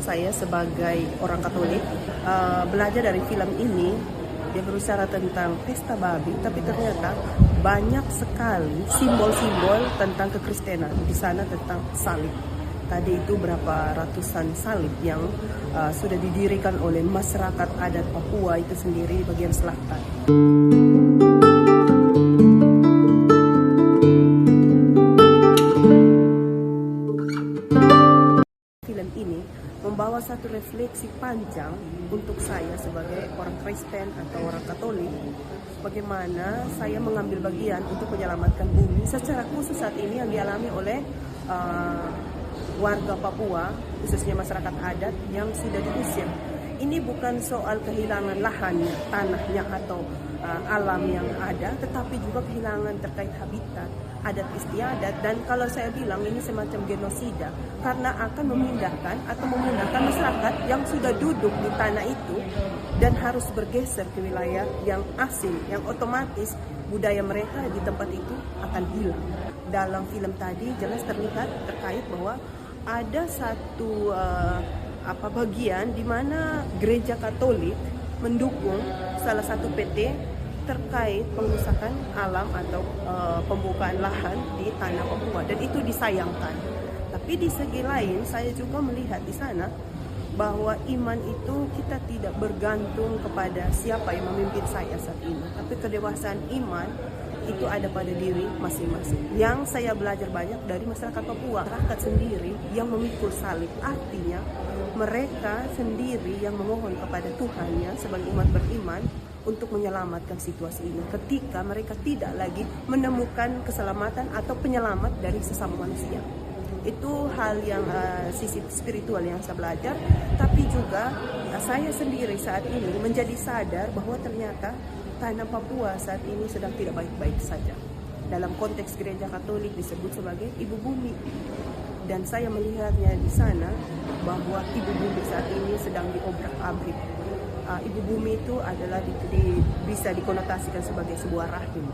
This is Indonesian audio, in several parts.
saya sebagai orang Katolik belajar dari film ini. Dia berbicara tentang pesta babi, tapi ternyata banyak sekali simbol-simbol tentang kekristenan. Di sana tentang salib. Tadi itu berapa ratusan salib yang sudah didirikan oleh masyarakat adat Papua itu sendiri bagian selatan. Film ini membawa satu refleksi panjang untuk saya sebagai orang Kristen atau orang Katolik, bagaimana saya mengambil bagian untuk menyelamatkan bumi secara khusus saat ini yang dialami oleh warga Papua, khususnya masyarakat adat yang sudah diusir. Ini bukan soal kehilangan lahannya, tanahnya atau alam yang ada, tetapi juga kehilangan terkait habitat, adat istiadat. Dan kalau saya bilang ini semacam genosida, karena akan memindahkan atau memindahkan masyarakat yang sudah duduk di tanah itu dan harus bergeser ke wilayah yang asing, yang otomatis budaya mereka di tempat itu akan hilang. Dalam film tadi jelas terlihat terkait bahwa ada satu bagian di mana gereja Katolik mendukung salah satu PT terkait pengusahaan alam atau pembukaan lahan di tanah Papua, dan itu disayangkan. Tapi di segi lain saya juga melihat di sana bahwa iman itu kita tidak bergantung kepada siapa yang memimpin saya saat ini, tapi kedewasaan iman itu ada pada diri masing-masing. Yang saya belajar banyak dari masyarakat Papua, masyarakat sendiri yang memikul salib, artinya mereka sendiri yang memohon kepada Tuhannya sebagai umat beriman untuk menyelamatkan situasi ini ketika mereka tidak lagi menemukan keselamatan atau penyelamat dari sesama manusia. Itu hal yang sisi spiritual yang saya belajar, tapi juga saya sendiri saat ini menjadi sadar bahwa ternyata tanah Papua saat ini sedang tidak baik-baik saja. Dalam konteks gereja Katolik disebut sebagai ibu bumi. Dan saya melihatnya di sana bahwa ibu bumi saat ini sedang diobrak-abrik. Ibu bumi itu adalah bisa dikonotasikan sebagai sebuah rahim.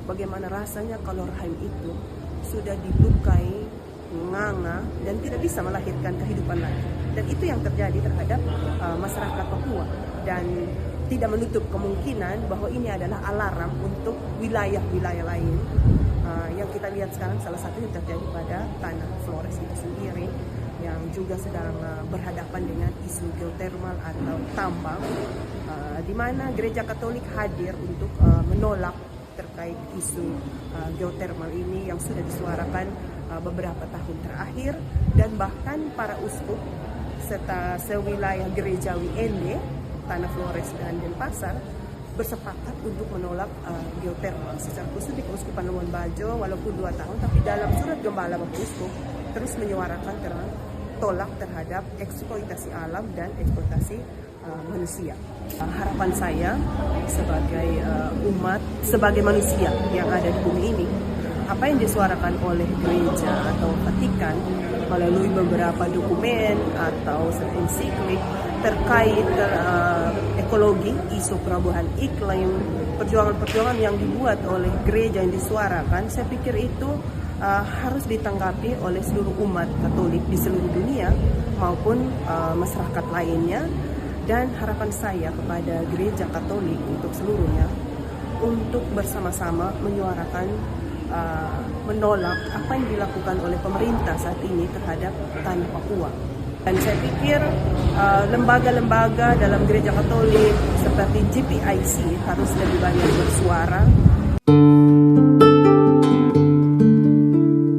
Bagaimana rasanya kalau rahim itu sudah dilukai, nganga, dan tidak bisa melahirkan kehidupan lagi. Dan itu yang terjadi terhadap masyarakat Papua. Dan tidak menutup kemungkinan bahwa ini adalah alarm untuk wilayah-wilayah lain. Yang kita lihat sekarang salah satu yang terjadi pada tanah Flores itu sendiri, yang juga sedang berhadapan dengan isu geotermal atau tambang, di mana gereja Katolik hadir untuk menolak terkait isu geotermal ini yang sudah disuarakan beberapa tahun terakhir, dan bahkan para uskup serta sewilayah gerejawi Ende, tanah Flores dan Denpasar bersepakat untuk menolak geotermal. Secara khusus di Keuskupan Labuan Bajo walaupun 2 tahun, tapi dalam surat gembala Bapak Uskup terus menyuarakan tolak terhadap eksploitasi alam dan eksploitasi manusia. Harapan saya sebagai umat, sebagai manusia yang ada di bumi ini, apa yang disuarakan oleh gereja atau Vatikan melalui beberapa dokumen atau ensiklik terkait ekologi, isu perubahan iklim, perjuangan-perjuangan yang dibuat oleh gereja yang disuarakan, saya pikir itu harus ditanggapi oleh seluruh umat Katolik di seluruh dunia maupun masyarakat lainnya. Dan harapan saya kepada gereja Katolik untuk seluruhnya untuk bersama-sama menyuarakan menolak apa yang dilakukan oleh pemerintah saat ini terhadap tanah Papua. Dan saya pikir lembaga-lembaga dalam gereja Katolik seperti GPIC harus lebih banyak bersuara.